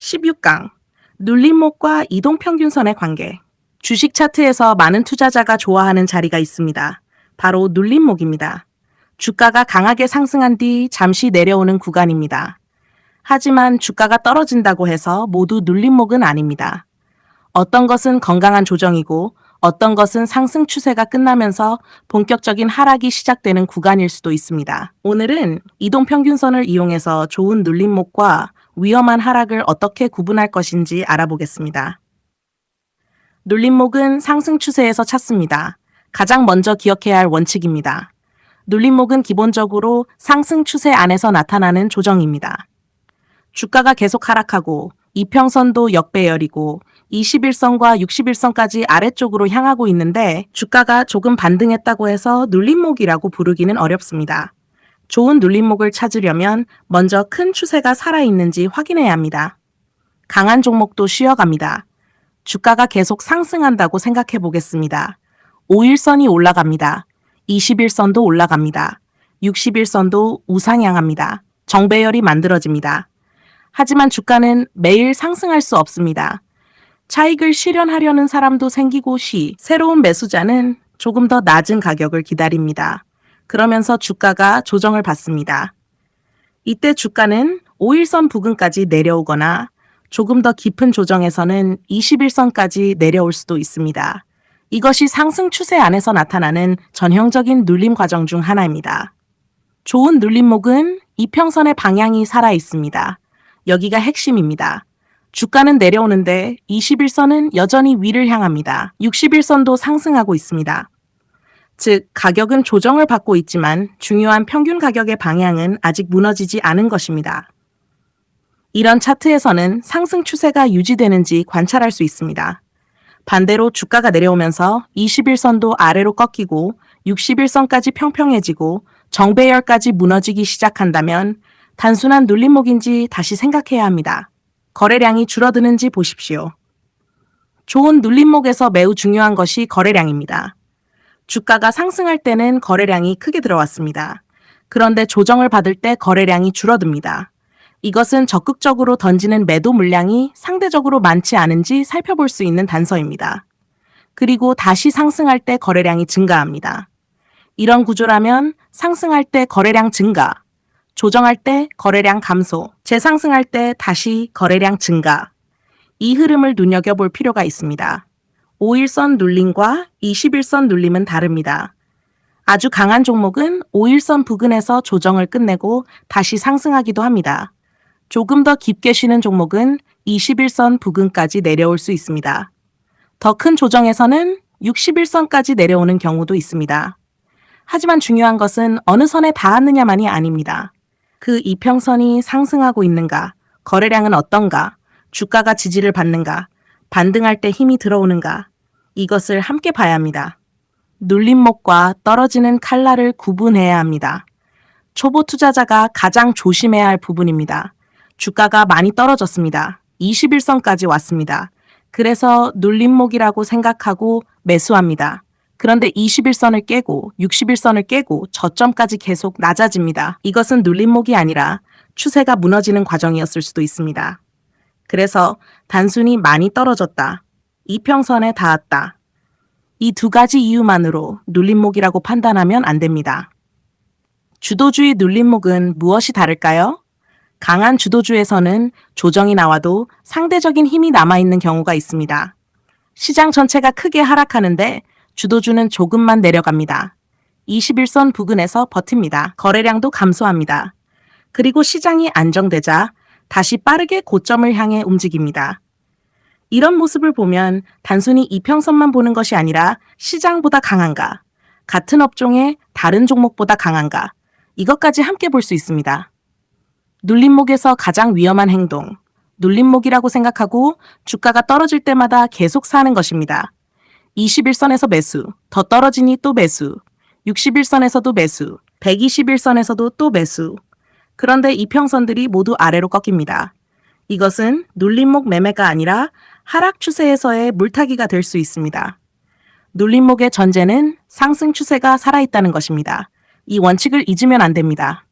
16강 눌림목과 이동평균선의 관계. 주식 차트에서 많은 투자자가 좋아하는 자리가 있습니다. 바로 눌림목입니다. 주가가 강하게 상승한 뒤 잠시 내려오는 구간입니다. 하지만 주가가 떨어진다고 해서 모두 눌림목은 아닙니다. 어떤 것은 건강한 조정이고 어떤 것은 상승 추세가 끝나면서 본격적인 하락이 시작되는 구간일 수도 있습니다. 오늘은 이동평균선을 이용해서 좋은 눌림목과 위험한 하락을 어떻게 구분할 것인지 알아보겠습니다. 눌림목은 상승 추세에서 찾습니다. 가장 먼저 기억해야 할 원칙입니다. 눌림목은 기본적으로 상승 추세 안에서 나타나는 조정입니다. 주가가 계속 하락하고 이평선도 역배열이고 21선과 61선까지 아래쪽으로 향하고 있는데 주가가 조금 반등했다고 해서 눌림목이라고 부르기는 어렵습니다. 좋은 눌림목을 찾으려면 먼저 큰 추세가 살아있는지 확인해야 합니다. 강한 종목도 쉬어갑니다. 주가가 계속 상승한다고 생각해 보겠습니다. 5일선이 올라갑니다. 21선도 올라갑니다. 61선도 우상향합니다. 정배열이 만들어집니다. 하지만 주가는 매일 상승할 수 없습니다. 차익을 실현하려는 사람도 생기고 새로운 매수자는 조금 더 낮은 가격을 기다립니다. 그러면서 주가가 조정을 받습니다. 이때 주가는 5일선 부근까지 내려오거나 조금 더 깊은 조정에서는 21선까지 내려올 수도 있습니다. 이것이 상승 추세 안에서 나타나는 전형적인 눌림 과정 중 하나입니다. 좋은 눌림목은 이평선의 방향이 살아 있습니다. 여기가 핵심입니다. 주가는 내려오는데 21선은 여전히 위를 향합니다. 61선도 상승하고 있습니다. 즉, 가격은 조정을 받고 있지만 중요한 평균 가격의 방향은 아직 무너지지 않은 것입니다. 이런 차트에서는 상승 추세가 유지되는지 관찰할 수 있습니다. 반대로 주가가 내려오면서 21선도 아래로 꺾이고 61선까지 평평해지고 정배열까지 무너지기 시작한다면 단순한 눌림목인지 다시 생각해야 합니다. 거래량이 줄어드는지 보십시오. 좋은 눌림목에서 매우 중요한 것이 거래량입니다. 주가가 상승할 때는 거래량이 크게 들어왔습니다. 그런데 조정을 받을 때 거래량이 줄어듭니다. 이것은 적극적으로 던지는 매도 물량이 상대적으로 많지 않은지 살펴볼 수 있는 단서입니다. 그리고 다시 상승할 때 거래량이 증가합니다. 이런 구조라면 상승할 때 거래량 증가, 조정할 때 거래량 감소, 재상승할 때 다시 거래량 증가. 이 흐름을 눈여겨볼 필요가 있습니다. 5일선 눌림과 21선 눌림은 다릅니다. 아주 강한 종목은 5일선 부근에서 조정을 끝내고 다시 상승하기도 합니다. 조금 더 깊게 쉬는 종목은 21선 부근까지 내려올 수 있습니다. 더 큰 조정에서는 61선까지 내려오는 경우도 있습니다. 하지만 중요한 것은 어느 선에 닿았느냐만이 아닙니다. 그 이평선이 상승하고 있는가, 거래량은 어떤가, 주가가 지지를 받는가, 반등할 때 힘이 들어오는가, 이것을 함께 봐야 합니다. 눌림목과 떨어지는 칼날을 구분해야 합니다. 초보 투자자가 가장 조심해야 할 부분입니다. 주가가 많이 떨어졌습니다. 21선까지 왔습니다. 그래서 눌림목이라고 생각하고 매수합니다. 그런데 21선을 깨고 61선을 깨고 저점까지 계속 낮아집니다. 이것은 눌림목이 아니라 추세가 무너지는 과정이었을 수도 있습니다. 그래서 단순히 많이 떨어졌다, 이평선에 닿았다, 이 두 가지 이유만으로 눌림목이라고 판단하면 안 됩니다. 주도주의 눌림목은 무엇이 다를까요? 강한 주도주에서는 조정이 나와도 상대적인 힘이 남아있는 경우가 있습니다. 시장 전체가 크게 하락하는데 주도주는 조금만 내려갑니다. 21선 부근에서 버팁니다. 거래량도 감소합니다. 그리고 시장이 안정되자 다시 빠르게 고점을 향해 움직입니다. 이런 모습을 보면 단순히 이평선만 보는 것이 아니라 시장보다 강한가, 같은 업종의 다른 종목보다 강한가, 이것까지 함께 볼 수 있습니다. 눌림목에서 가장 위험한 행동, 눌림목이라고 생각하고 주가가 떨어질 때마다 계속 사는 것입니다. 21선에서 매수, 더 떨어지니 또 매수, 61선에서도 매수, 121선에서도 또 매수. 그런데 이평선들이 모두 아래로 꺾입니다. 이것은 눌림목 매매가 아니라 하락 추세에서의 물타기가 될 수 있습니다. 눌림목의 전제는 상승 추세가 살아있다는 것입니다. 이 원칙을 잊으면 안 됩니다.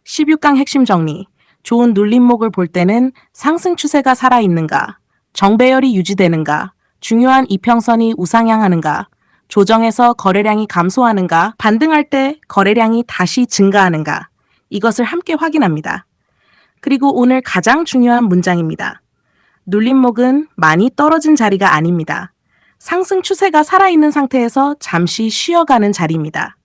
16강 핵심 정리. 좋은 눌림목을 볼 때는 상승 추세가 살아있는가, 정배열이 유지되는가, 중요한 이평선이 우상향하는가, 조정에서 거래량이 감소하는가, 반등할 때 거래량이 다시 증가하는가, 이것을 함께 확인합니다. 그리고 오늘 가장 중요한 문장입니다. 눌림목은 많이 떨어진 자리가 아닙니다. 상승 추세가 살아있는 상태에서 잠시 쉬어가는 자리입니다.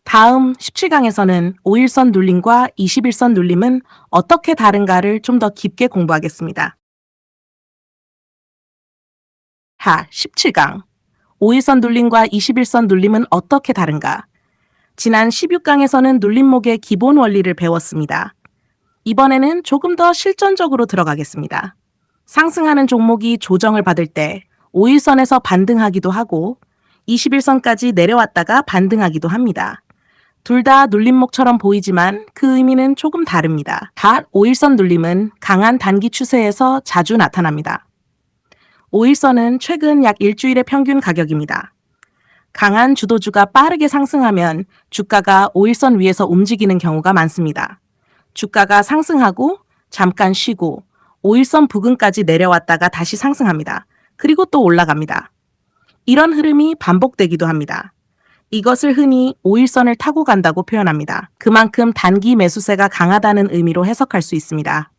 다음 17강에서는 5일선 눌림과 21선 눌림은 어떻게 다른가를 좀 더 깊게 공부하겠습니다. 17강 5일선 눌림과 21선 눌림은 어떻게 다른가? 지난 16강에서는 눌림목의 기본 원리를 배웠습니다. 이번에는 조금 더 실전적으로 들어가겠습니다. 상승하는 종목이 조정을 받을 때 5일선에서 반등하기도 하고 21선까지 내려왔다가 반등하기도 합니다. 둘 다 눌림목처럼 보이지만 그 의미는 조금 다릅니다. 5일선 눌림은 강한 단기 추세에서 자주 나타납니다. 5일선은 최근 약 일주일의 평균 가격입니다. 강한 주도주가 빠르게 상승하면 주가가 5일선 위에서 움직이는 경우가 많습니다. 주가가 상승하고 잠깐 쉬고 5일선 부근까지 내려왔다가 다시 상승합니다. 그리고 또 올라갑니다. 이런 흐름이 반복되기도 합니다. 이것을 흔히 5일선을 타고 간다고 표현합니다. 그만큼 단기 매수세가 강하다는 의미로 해석할 수 있습니다.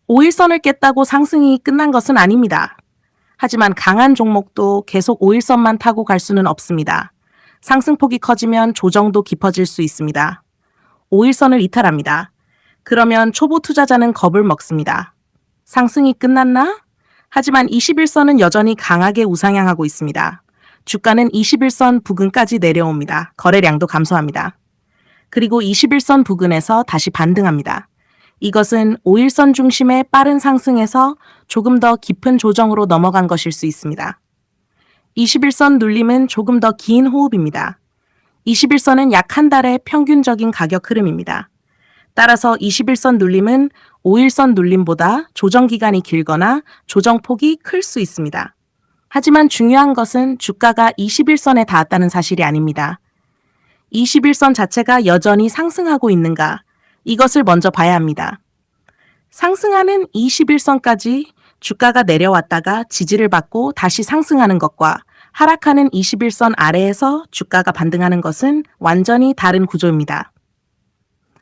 5일선을 깼다고 상승이 끝난 것은 아닙니다. 하지만 강한 종목도 계속 5일선만 타고 갈 수는 없습니다. 상승폭이 커지면 조정도 깊어질 수 있습니다. 5일선을 이탈합니다. 그러면 초보 투자자는 겁을 먹습니다. 상승이 끝났나? 하지만 21선은 여전히 강하게 우상향하고 있습니다. 주가는 21선 부근까지 내려옵니다. 거래량도 감소합니다. 그리고 21선 부근에서 다시 반등합니다. 이것은 5일선 중심의 빠른 상승에서 조금 더 깊은 조정으로 넘어간 것일 수 있습니다. 21선 눌림은 조금 더 긴 호흡입니다. 21선은 약 한 달의 평균적인 가격 흐름입니다. 따라서 21선 눌림은 5일선 눌림보다 조정 기간이 길거나 조정폭이 클 수 있습니다. 하지만 중요한 것은 주가가 21선에 닿았다는 사실이 아닙니다. 21선 자체가 여전히 상승하고 있는가? 이것을 먼저 봐야 합니다. 상승하는 21선까지 주가가 내려왔다가 지지를 받고 다시 상승하는 것과 하락하는 21선 아래에서 주가가 반등하는 것은 완전히 다른 구조입니다.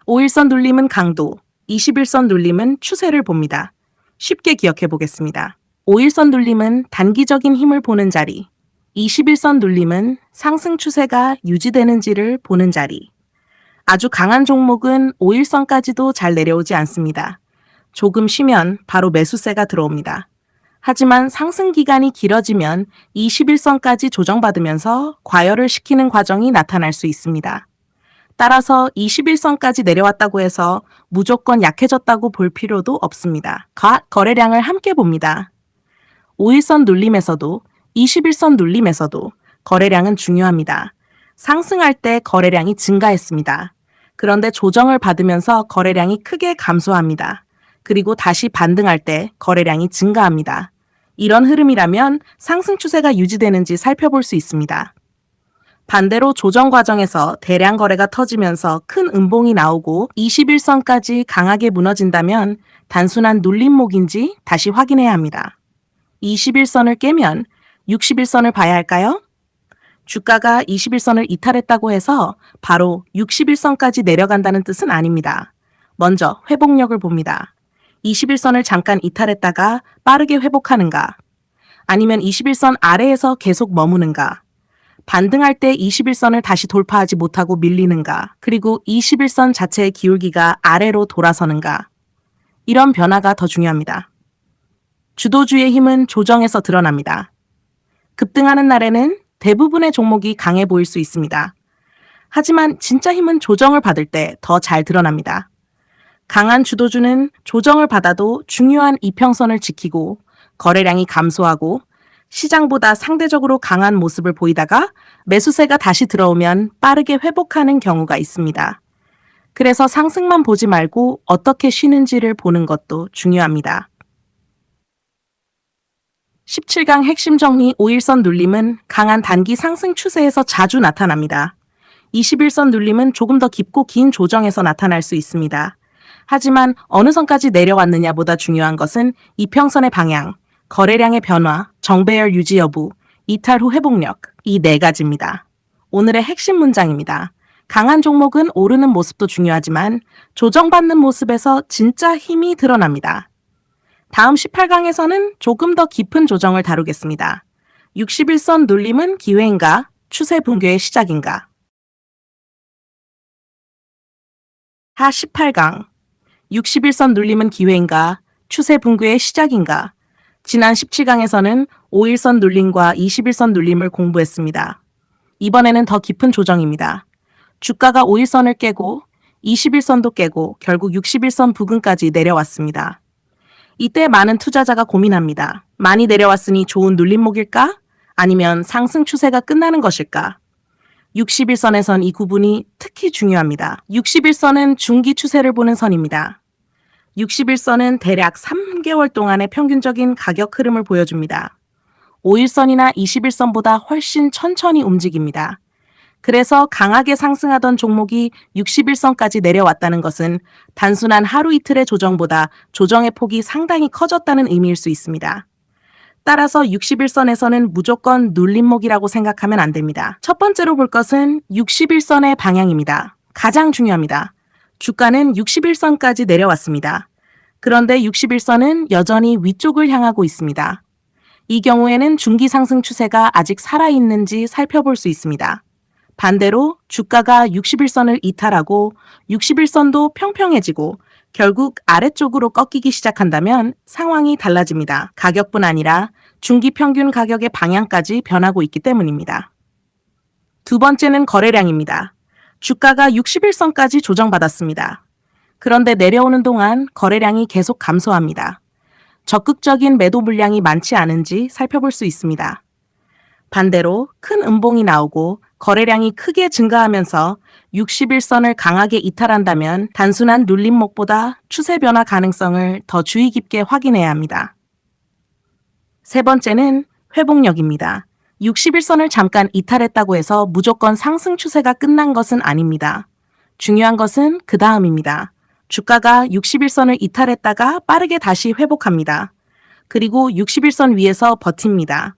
5일선 눌림은 강도, 21선 눌림은 추세를 봅니다. 쉽게 기억해 보겠습니다. 5일선 눌림은 단기적인 힘을 보는 자리, 21선 눌림은 상승 추세가 유지되는지를 보는 자리. 아주 강한 종목은 5일선까지도 잘 내려오지 않습니다. 조금 쉬면 바로 매수세가 들어옵니다. 하지만 상승 기간이 길어지면 21선까지 조정받으면서 과열을 시키는 과정이 나타날 수 있습니다. 따라서 21선까지 내려왔다고 해서 무조건 약해졌다고 볼 필요도 없습니다. 거래량을 함께 봅니다. 5일선 눌림에서도 21선 눌림에서도 거래량은 중요합니다. 상승할 때 거래량이 증가했습니다. 그런데 조정을 받으면서 거래량이 크게 감소합니다. 그리고 다시 반등할 때 거래량이 증가합니다. 이런 흐름이라면 상승 추세가 유지되는지 살펴볼 수 있습니다. 반대로 조정 과정에서 대량 거래가 터지면서 큰 음봉이 나오고 21선까지 강하게 무너진다면 단순한 눌림목인지 다시 확인해야 합니다. 21선을 깨면 61선을 봐야 할까요? 주가가 21선을 이탈했다고 해서 바로 61선까지 내려간다는 뜻은 아닙니다. 먼저 회복력을 봅니다. 21선을 잠깐 이탈했다가 빠르게 회복하는가? 아니면 21선 아래에서 계속 머무는가? 반등할 때 21선을 다시 돌파하지 못하고 밀리는가? 그리고 21선 자체의 기울기가 아래로 돌아서는가? 이런 변화가 더 중요합니다. 주도주의 힘은 조정에서 드러납니다. 급등하는 날에는 대부분의 종목이 강해 보일 수 있습니다. 하지만 진짜 힘은 조정을 받을 때 더 잘 드러납니다. 강한 주도주는 조정을 받아도 중요한 이평선을 지키고 거래량이 감소하고 시장보다 상대적으로 강한 모습을 보이다가 매수세가 다시 들어오면 빠르게 회복하는 경우가 있습니다. 그래서 상승만 보지 말고 어떻게 쉬는지를 보는 것도 중요합니다. 17강 핵심 정리 5일선 눌림은 강한 단기 상승 추세에서 자주 나타납니다. 21선 눌림은 조금 더 깊고 긴 조정에서 나타날 수 있습니다. 하지만 어느 선까지 내려왔느냐보다 중요한 것은 이평선의 방향, 거래량의 변화, 정배열 유지 여부, 이탈 후 회복력, 이 네 가지입니다. 오늘의 핵심 문장입니다. 강한 종목은 오르는 모습도 중요하지만 조정받는 모습에서 진짜 힘이 드러납니다. 다음 18강에서는 조금 더 깊은 조정을 다루겠습니다. 61선 눌림은 기회인가? 추세 붕괴의 시작인가? 하 18강 61선 눌림은 기회인가? 추세 붕괴의 시작인가? 지난 17강에서는 5일선 눌림과 21선 눌림을 공부했습니다. 이번에는 더 깊은 조정입니다. 주가가 5일선을 깨고 21선도 깨고 결국 61선 부근까지 내려왔습니다. 이때 많은 투자자가 고민합니다. 많이 내려왔으니 좋은 눌림목일까? 아니면 상승 추세가 끝나는 것일까? 61선에선 이 구분이 특히 중요합니다. 61선은 중기 추세를 보는 선입니다. 61선은 대략 3개월 동안의 평균적인 가격 흐름을 보여줍니다. 5일선이나 21선보다 훨씬 천천히 움직입니다. 그래서 강하게 상승하던 종목이 61선까지 내려왔다는 것은 단순한 하루 이틀의 조정보다 조정의 폭이 상당히 커졌다는 의미일 수 있습니다. 따라서 61선에서는 무조건 눌림목이라고 생각하면 안 됩니다. 첫 번째로 볼 것은 61선의 방향입니다. 가장 중요합니다. 주가는 61선까지 내려왔습니다. 그런데 61선은 여전히 위쪽을 향하고 있습니다. 이 경우에는 중기 상승 추세가 아직 살아있는지 살펴볼 수 있습니다. 반대로 주가가 61선을 이탈하고 61선도 평평해지고 결국 아래쪽으로 꺾이기 시작한다면 상황이 달라집니다. 가격뿐 아니라 중기 평균 가격의 방향까지 변하고 있기 때문입니다. 두 번째는 거래량입니다. 주가가 61선까지 조정받았습니다. 그런데 내려오는 동안 거래량이 계속 감소합니다. 적극적인 매도 물량이 많지 않은지 살펴볼 수 있습니다. 반대로 큰 음봉이 나오고 거래량이 크게 증가하면서 61선을 강하게 이탈한다면 단순한 눌림목보다 추세 변화 가능성을 더 주의 깊게 확인해야 합니다. 세 번째는 회복력입니다. 61선을 잠깐 이탈했다고 해서 무조건 상승 추세가 끝난 것은 아닙니다. 중요한 것은 그 다음입니다. 주가가 61선을 이탈했다가 빠르게 다시 회복합니다. 그리고 61선 위에서 버팁니다.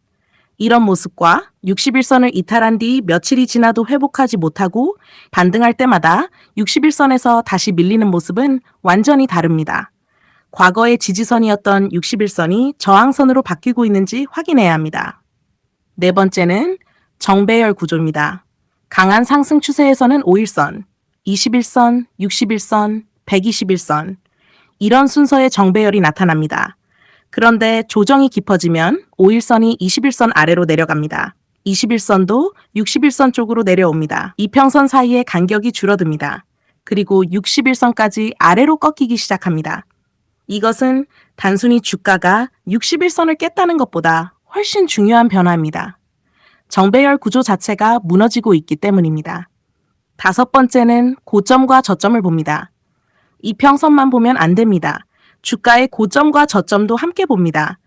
이런 모습과 61선을 이탈한 뒤 며칠이 지나도 회복하지 못하고 반등할 때마다 61선에서 다시 밀리는 모습은 완전히 다릅니다. 과거의 지지선이었던 61선이 저항선으로 바뀌고 있는지 확인해야 합니다. 네 번째는 정배열 구조입니다. 강한 상승 추세에서는 5일선, 21선, 61선, 121선 이런 순서의 정배열이 나타납니다. 그런데 조정이 깊어지면 5일선이 21선 아래로 내려갑니다. 21선도 61선 쪽으로 내려옵니다. 이평선 사이의 간격이 줄어듭니다. 그리고 61선까지 아래로 꺾이기 시작합니다. 이것은 단순히 주가가 61선을 깼다는 것보다 훨씬 중요한 변화입니다. 정배열 구조 자체가 무너지고 있기 때문입니다. 다섯 번째는 고점과 저점을 봅니다. 이평선만 보면 안 됩니다. 주가의 고점과 저점도 함께 봅니다.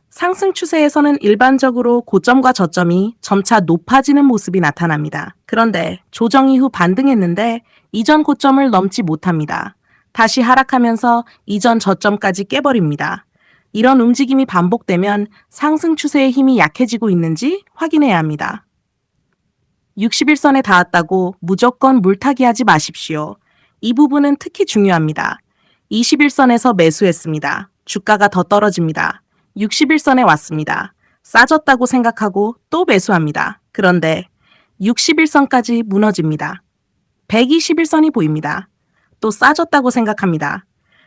상승 추세에서는 일반적으로 고점과 저점이 점차 높아지는 모습이 나타납니다. 그런데 조정 이후 반등했는데 이전 고점을 넘지 못합니다. 다시 하락하면서 이전 저점까지 깨버립니다. 이런 움직임이 반복되면 상승 추세의 힘이 약해지고 있는지 확인해야 합니다. 61선에 닿았다고 무조건 물타기 하지 마십시오. 이 부분은 특히 중요합니다. 21선에서 매수했습니다. 주가가 더 떨어집니다. 61선에 왔습니다. 싸졌다고 생각하고 또 매수합니다. 그런데 61선까지 무너집니다. 121선이 보입니다. 또 싸졌다고 생각합니다.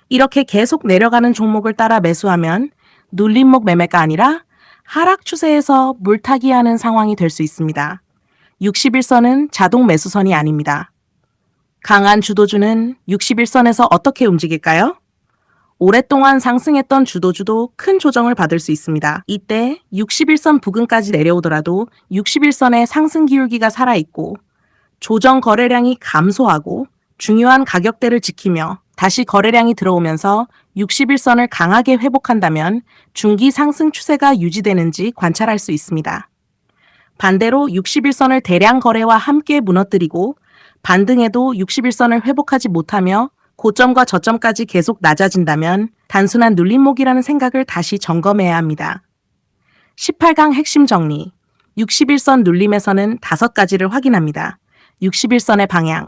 이렇게 계속 내려가는 종목을 따라 매수하면 눌림목 매매가 아니라 하락 추세에서 물타기하는 상황이 될 수 있습니다. 61선은 자동 매수선이 아닙니다. 강한 주도주는 61선에서 어떻게 움직일까요? 오랫동안 상승했던 주도주도 큰 조정을 받을 수 있습니다. 이때 61선 부근까지 내려오더라도 61선의 상승 기울기가 살아있고 조정 거래량이 감소하고 중요한 가격대를 지키며 다시 거래량이 들어오면서 61선을 강하게 회복한다면 중기 상승 추세가 유지되는지 관찰할 수 있습니다. 반대로 61선을 대량 거래와 함께 무너뜨리고 반등에도 61선을 회복하지 못하며 고점과 저점까지 계속 낮아진다면 단순한 눌림목이라는 생각을 다시 점검해야 합니다. 18강 핵심 정리. 61선 눌림에서는 5가지를 확인합니다. 61선의 방향,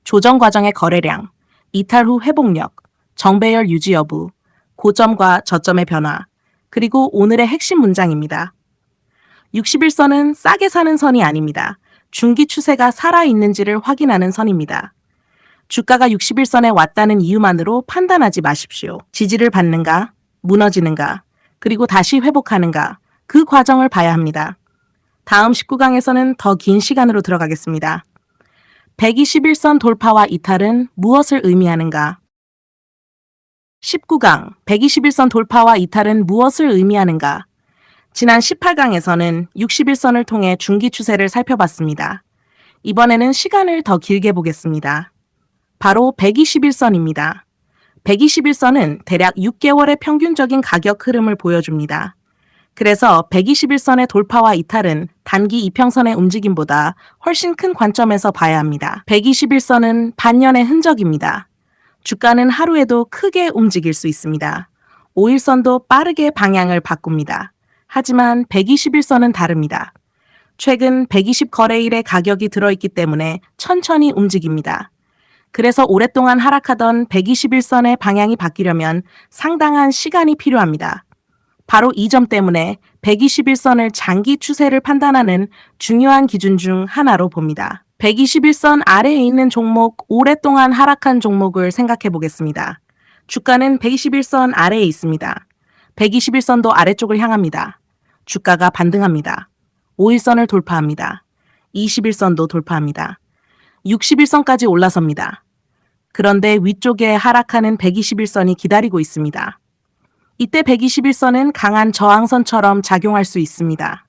조정 과정의 거래량, 이탈 후 회복력, 정배열 유지 여부, 고점과 저점의 변화, 그리고 오늘의 핵심 문장입니다. 61선은 싸게 사는 선이 아닙니다. 중기 추세가 살아있는지를 확인하는 선입니다. 주가가 61선에 왔다는 이유만으로 판단하지 마십시오. 지지를 받는가, 무너지는가, 그리고 다시 회복하는가, 그 과정을 봐야 합니다. 다음 19강에서는 더 긴 시간으로 들어가겠습니다. 121선 돌파와 이탈은 무엇을 의미하는가? 19강, 121선 돌파와 이탈은 무엇을 의미하는가? 지난 18강에서는 61선을 통해 중기 추세를 살펴봤습니다. 이번에는 시간을 더 길게 보겠습니다. 바로 121선입니다. 121선은 대략 6개월의 평균적인 가격 흐름을 보여줍니다. 그래서 121선의 돌파와 이탈은 단기 이평선의 움직임보다 훨씬 큰 관점에서 봐야 합니다. 121선은 반년의 흔적입니다. 주가는 하루에도 크게 움직일 수 있습니다. 5일선도 빠르게 방향을 바꿉니다. 하지만 121선은 다릅니다. 최근 120 거래일의 가격이 들어있기 때문에 천천히 움직입니다. 그래서 오랫동안 하락하던 121선의 방향이 바뀌려면 상당한 시간이 필요합니다. 바로 이 점 때문에 121선을 장기 추세를 판단하는 중요한 기준 중 하나로 봅니다. 121선 아래에 있는 종목, 오랫동안 하락한 종목을 생각해 보겠습니다. 주가는 121선 아래에 있습니다. 121선도 아래쪽을 향합니다. 주가가 반등합니다. 5일선을 돌파합니다. 21선도 돌파합니다. 61선까지 올라섭니다. 그런데 위쪽에 하락하는 121선이 기다리고 있습니다. 이때 121선은 강한 저항선처럼 작용할 수 있습니다.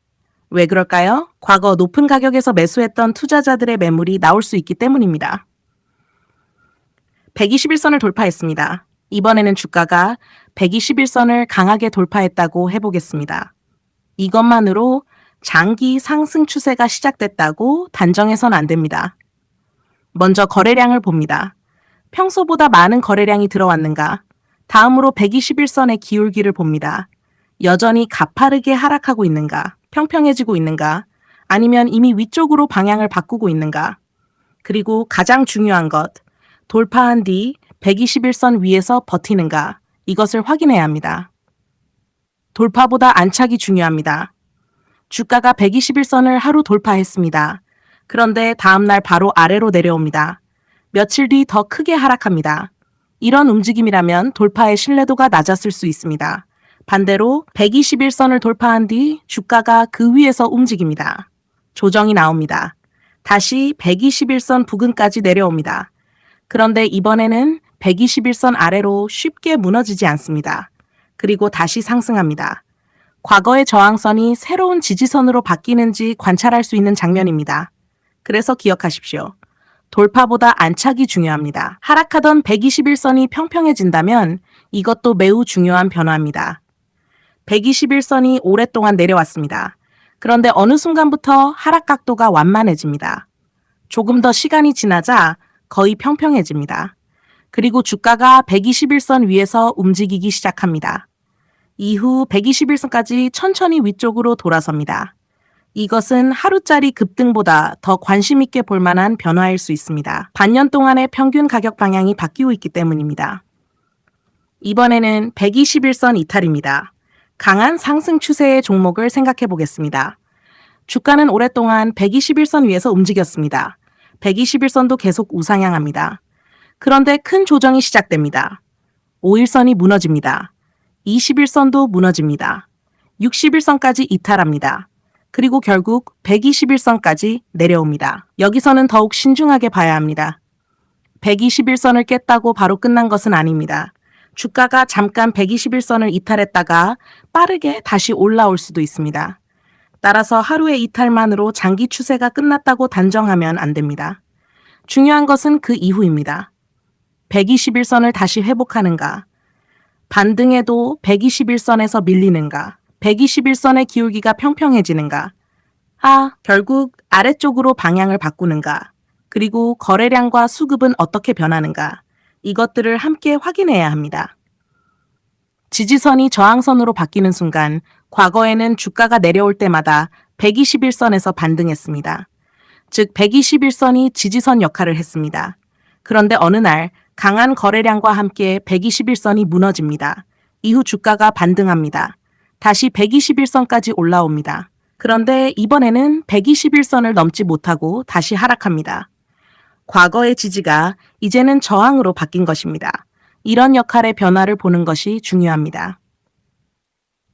왜 그럴까요? 과거 높은 가격에서 매수했던 투자자들의 매물이 나올 수 있기 때문입니다. 121선을 돌파했습니다. 이번에는 주가가 121선을 강하게 돌파했다고 해보겠습니다. 이것만으로 장기 상승 추세가 시작됐다고 단정해서는 안 됩니다. 먼저 거래량을 봅니다. 평소보다 많은 거래량이 들어왔는가? 다음으로 121선의 기울기를 봅니다. 여전히 가파르게 하락하고 있는가? 평평해지고 있는가? 아니면 이미 위쪽으로 방향을 바꾸고 있는가? 그리고 가장 중요한 것, 돌파한 뒤 121선 위에서 버티는가? 이것을 확인해야 합니다. 돌파보다 안착이 중요합니다. 주가가 121선을 하루 돌파했습니다. 그런데 다음날 바로 아래로 내려옵니다. 며칠 뒤 더 크게 하락합니다. 이런 움직임이라면 돌파의 신뢰도가 낮았을 수 있습니다. 반대로 121선을 돌파한 뒤 주가가 그 위에서 움직입니다. 조정이 나옵니다. 다시 121선 부근까지 내려옵니다. 그런데 이번에는 121선 아래로 쉽게 무너지지 않습니다. 그리고 다시 상승합니다. 과거의 저항선이 새로운 지지선으로 바뀌는지 관찰할 수 있는 장면입니다. 그래서 기억하십시오. 돌파보다 안착이 중요합니다. 하락하던 121선이 평평해진다면 이것도 매우 중요한 변화입니다. 121선이 오랫동안 내려왔습니다. 그런데 어느 순간부터 하락 각도가 완만해집니다. 조금 더 시간이 지나자 거의 평평해집니다. 그리고 주가가 121선 위에서 움직이기 시작합니다. 이후 121선까지 천천히 위쪽으로 돌아섭니다. 이것은 하루짜리 급등보다 더 관심 있게 볼 만한 변화일 수 있습니다. 반년 동안의 평균 가격 방향이 바뀌고 있기 때문입니다. 이번에는 121선 이탈입니다. 강한 상승 추세의 종목을 생각해 보겠습니다. 주가는 오랫동안 121선 위에서 움직였습니다. 121선도 계속 우상향합니다. 그런데 큰 조정이 시작됩니다. 5일선이 무너집니다. 21선도 무너집니다. 61선까지 이탈합니다. 그리고 결국 121선까지 내려옵니다. 여기서는 더욱 신중하게 봐야 합니다. 121선을 깼다고 바로 끝난 것은 아닙니다. 주가가 잠깐 121선을 이탈했다가 빠르게 다시 올라올 수도 있습니다. 따라서 하루의 이탈만으로 장기 추세가 끝났다고 단정하면 안 됩니다. 중요한 것은 그 이후입니다. 121선을 다시 회복하는가? 반등에도 121선에서 밀리는가? 121선의 기울기가 평평해지는가? 결국 아래쪽으로 방향을 바꾸는가? 그리고 거래량과 수급은 어떻게 변하는가, 이것들을 함께 확인해야 합니다. 지지선이 저항선으로 바뀌는 순간 과거에는 주가가 내려올 때마다 121선에서 반등했습니다. 즉 121선이 지지선 역할을 했습니다. 그런데 어느 날 강한 거래량과 함께 121선이 무너집니다. 이후 주가가 반등합니다. 다시 121선까지 올라옵니다. 그런데 이번에는 121선을 넘지 못하고 다시 하락합니다. 과거의 지지가 이제는 저항으로 바뀐 것입니다. 이런 역할의 변화를 보는 것이 중요합니다.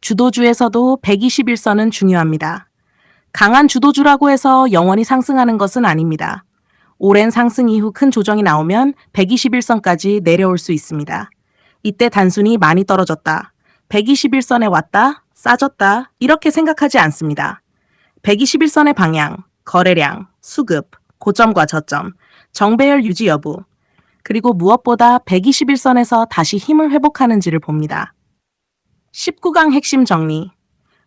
주도주에서도 121선은 중요합니다. 강한 주도주라고 해서 영원히 상승하는 것은 아닙니다. 오랜 상승 이후 큰 조정이 나오면 121선까지 내려올 수 있습니다. 이때 단순히 많이 떨어졌다, 121선에 왔다, 싸졌다 이렇게 생각하지 않습니다. 121선의 방향, 거래량, 수급, 고점과 저점, 정배열 유지 여부, 그리고 무엇보다 121선에서 다시 힘을 회복하는지를 봅니다. 19강 핵심 정리.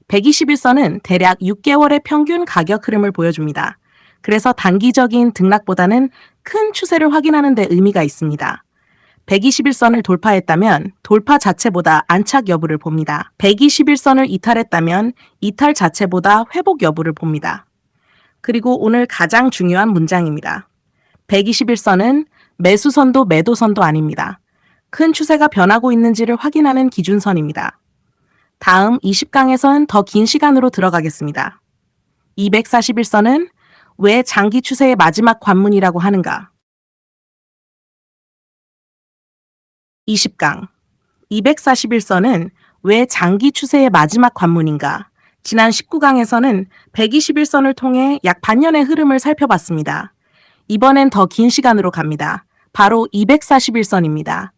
121선은 대략 6개월의 평균 가격 흐름을 보여줍니다. 그래서 단기적인 등락보다는 큰 추세를 확인하는 데 의미가 있습니다. 121선을 돌파했다면 돌파 자체보다 안착 여부를 봅니다. 121선을 이탈했다면 이탈 자체보다 회복 여부를 봅니다. 그리고 오늘 가장 중요한 문장입니다. 121선은 매수선도 매도선도 아닙니다. 큰 추세가 변하고 있는지를 확인하는 기준선입니다. 다음 20강에선 더 긴 시간으로 들어가겠습니다. 241선은 왜 장기 추세의 마지막 관문이라고 하는가? 20강 241선은 왜 장기 추세의 마지막 관문인가? 지난 19강에서는 121선을 통해 약 반년의 흐름을 살펴봤습니다. 이번엔 더 긴 시간으로 갑니다. 바로 241선입니다.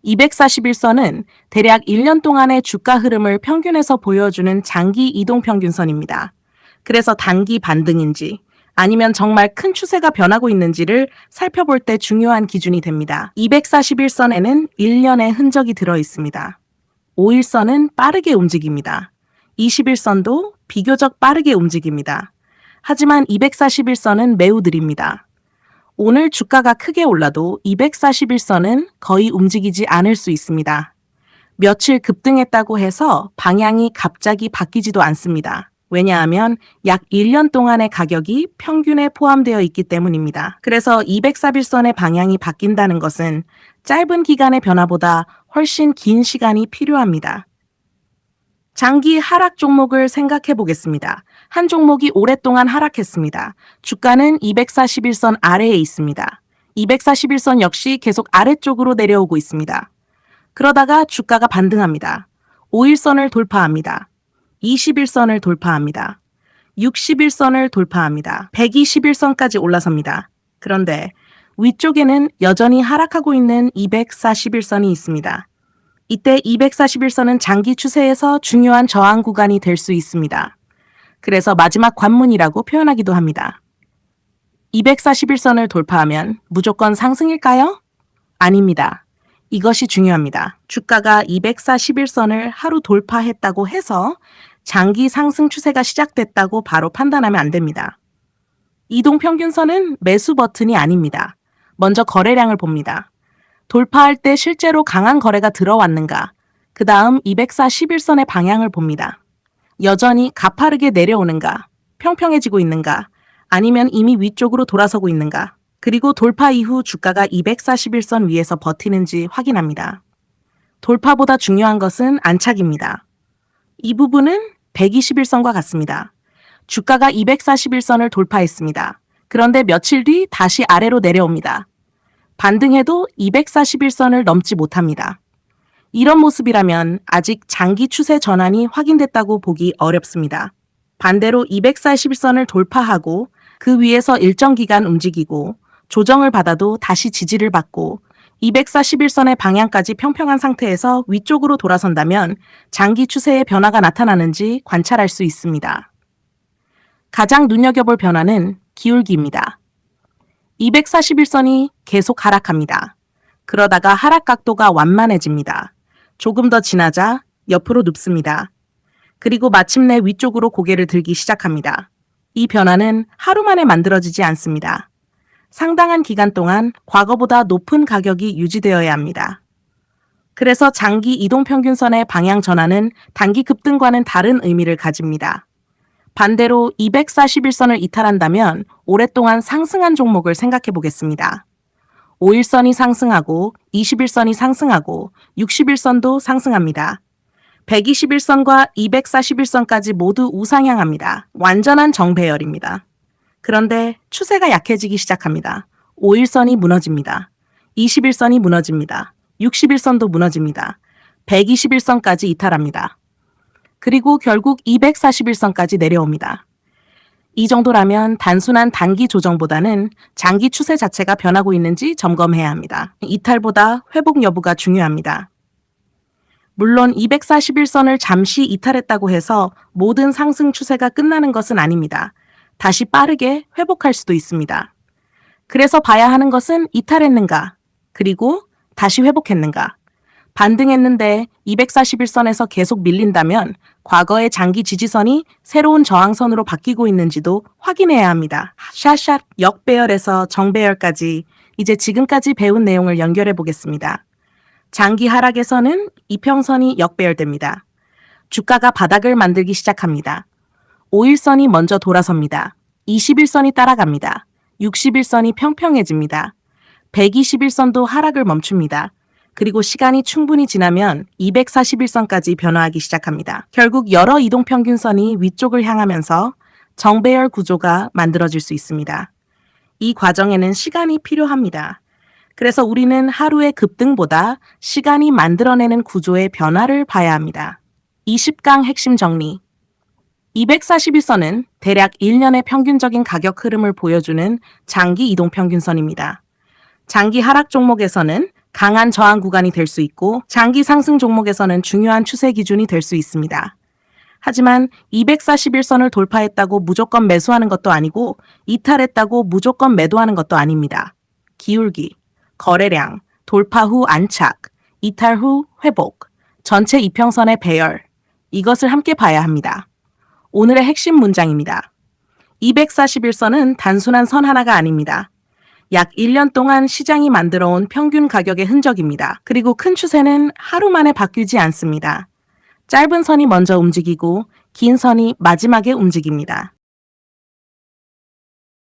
241선은 대략 1년 동안의 주가 흐름을 평균해서 보여주는 장기 이동평균선입니다. 그래서 단기 반등인지 아니면 정말 큰 추세가 변하고 있는지를 살펴볼 때 중요한 기준이 됩니다. 241선에는 1년의 흔적이 들어 있습니다. 5일선은 빠르게 움직입니다. 21선도 비교적 빠르게 움직입니다. 하지만 241선은 매우 느립니다. 오늘 주가가 크게 올라도 241선은 거의 움직이지 않을 수 있습니다. 며칠 급등했다고 해서 방향이 갑자기 바뀌지도 않습니다. 왜냐하면 약 1년 동안의 가격이 평균에 포함되어 있기 때문입니다. 그래서 241선의 방향이 바뀐다는 것은 짧은 기간의 변화보다 훨씬 긴 시간이 필요합니다. 장기 하락 종목을 생각해 보겠습니다. 한 종목이 오랫동안 하락했습니다. 주가는 241선 아래에 있습니다. 241선 역시 계속 아래쪽으로 내려오고 있습니다. 그러다가 주가가 반등합니다. 5일선을 돌파합니다. 21선을 돌파합니다. 61선을 돌파합니다. 121선까지 올라섭니다. 그런데 위쪽에는 여전히 하락하고 있는 241선이 있습니다. 이때 241선은 장기 추세에서 중요한 저항 구간이 될 수 있습니다. 그래서 마지막 관문이라고 표현하기도 합니다. 241선을 돌파하면 무조건 상승일까요? 아닙니다. 이것이 중요합니다. 주가가 241선을 하루 돌파했다고 해서 장기 상승 추세가 시작됐다고 바로 판단하면 안 됩니다. 이동평균선은 매수 버튼이 아닙니다. 먼저 거래량을 봅니다. 돌파할 때 실제로 강한 거래가 들어왔는가? 그 다음 241선의 방향을 봅니다. 여전히 가파르게 내려오는가? 평평해지고 있는가? 아니면 이미 위쪽으로 돌아서고 있는가? 그리고 돌파 이후 주가가 241선 위에서 버티는지 확인합니다. 돌파보다 중요한 것은 안착입니다. 이 부분은 121선과 같습니다. 주가가 241선을 돌파했습니다. 그런데 며칠 뒤 다시 아래로 내려옵니다. 반등해도 241선을 넘지 못합니다. 이런 모습이라면 아직 장기 추세 전환이 확인됐다고 보기 어렵습니다. 반대로 241선을 돌파하고 그 위에서 일정 기간 움직이고 조정을 받아도 다시 지지를 받고 241선의 방향까지 평평한 상태에서 위쪽으로 돌아선다면 장기 추세의 변화가 나타나는지 관찰할 수 있습니다. 가장 눈여겨볼 변화는 기울기입니다. 241선이 계속 하락합니다. 그러다가 하락 각도가 완만해집니다. 조금 더 지나자 옆으로 눕습니다. 그리고 마침내 위쪽으로 고개를 들기 시작합니다. 이 변화는 하루 만에 만들어지지 않습니다. 상당한 기간 동안 과거보다 높은 가격이 유지되어야 합니다. 그래서 장기 이동평균선의 방향 전환은 단기 급등과는 다른 의미를 가집니다. 반대로 241선을 이탈한다면 오랫동안 상승한 종목을 생각해 보겠습니다. 5일선이 상승하고 21선이 상승하고 61선도 상승합니다. 121선과 241선까지 모두 우상향합니다. 완전한 정배열입니다. 그런데 추세가 약해지기 시작합니다. 5일선이 무너집니다. 21선이 무너집니다. 61선도 무너집니다. 121선까지 이탈합니다. 그리고 결국 241선까지 내려옵니다. 이 정도라면 단순한 단기 조정보다는 장기 추세 자체가 변하고 있는지 점검해야 합니다. 이탈보다 회복 여부가 중요합니다. 물론 241선을 잠시 이탈했다고 해서 모든 상승 추세가 끝나는 것은 아닙니다. 다시 빠르게 회복할 수도 있습니다. 그래서 봐야 하는 것은 이탈했는가, 그리고 다시 회복했는가. 반등했는데 241선에서 계속 밀린다면 과거의 장기 지지선이 새로운 저항선으로 바뀌고 있는지도 확인해야 합니다. 샷샷 역배열에서 정배열까지 이제 지금까지 배운 내용을 연결해 보겠습니다. 장기 하락에서는 이평선이 역배열됩니다. 주가가 바닥을 만들기 시작합니다. 5일선이 먼저 돌아섭니다. 21선이 따라갑니다. 61선이 평평해집니다. 121선도 하락을 멈춥니다. 그리고 시간이 충분히 지나면 241선까지 변화하기 시작합니다. 결국 여러 이동평균선이 위쪽을 향하면서 정배열 구조가 만들어질 수 있습니다. 이 과정에는 시간이 필요합니다. 그래서 우리는 하루의 급등보다 시간이 만들어내는 구조의 변화를 봐야 합니다. 20강 핵심 정리. 241선은 대략 1년의 평균적인 가격 흐름을 보여주는 장기 이동평균선입니다. 장기 하락 종목에서는 강한 저항 구간이 될 수 있고 장기 상승 종목에서는 중요한 추세 기준이 될 수 있습니다. 하지만 241선을 돌파했다고 무조건 매수하는 것도 아니고 이탈했다고 무조건 매도하는 것도 아닙니다. 기울기, 거래량, 돌파 후 안착, 이탈 후 회복, 전체 이평선의 배열, 이것을 함께 봐야 합니다. 오늘의 핵심 문장입니다. 241선은 단순한 선 하나가 아닙니다. 약 1년 동안 시장이 만들어온 평균 가격의 흔적입니다. 그리고 큰 추세는 하루 만에 바뀌지 않습니다. 짧은 선이 먼저 움직이고 긴 선이 마지막에 움직입니다.